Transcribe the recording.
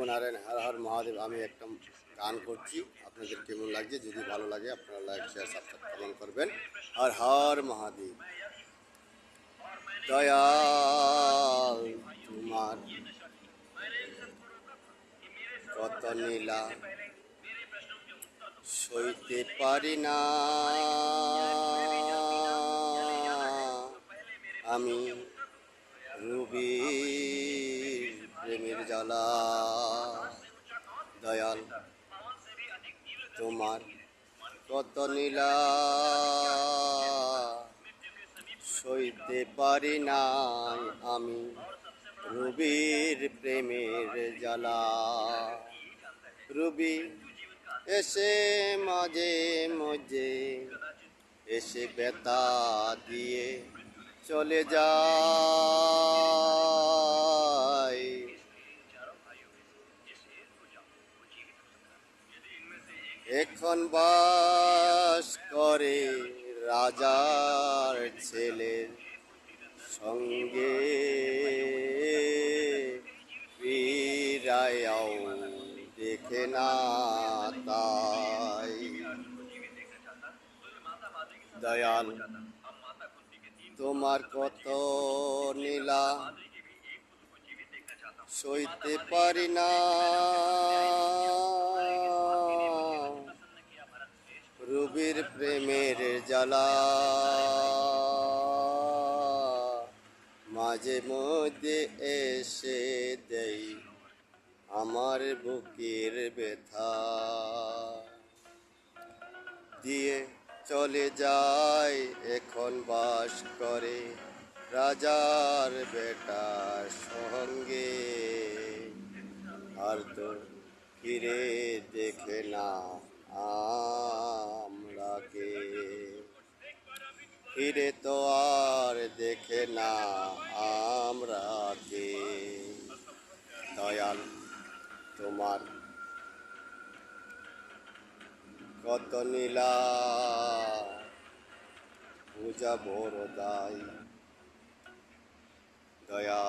নমোনারায়ণ, হর হর মহাদেব। আমি একটা গান করছি, আপনাদের কেমন লাগছে? যদি ভালো লাগে আপনারা লাইক শেয়ার সাবস্ক্রাইব কমেন্ট করবেন। হর হর মহাদেব। দয়াল তোমার কত নীলা সইতে পারি না আমি, রবির প্রেমের জ্বালা। দয়াল তোমার কত নীলা সইতে পারি না আমি, রবির প্রেমের জ্বালা। রবি এসে মাঝে মাঝে এসে ব্যথা দিয়ে চলে যায়। এখন বাস করে রাজার ছেলের সঙ্গে, ফিরায়াও দেখে না তাই। দয়াল তোমার কত নীলা সইতে পারি না, রবির প্রেমের জ্বালা। মাঝে মধ্যে এসে দেই আমার বুকের ব্যথা, দিয়ে চলে যায় এখন বাস করে রাজার বেটার সঙ্গে। আর তো ফিরে দেখে না আমরাকে, ফিরে তো আর দেখে না আমরাকে। দয়াল তোমার কত নীলা পূজা বড় দায়। দয়া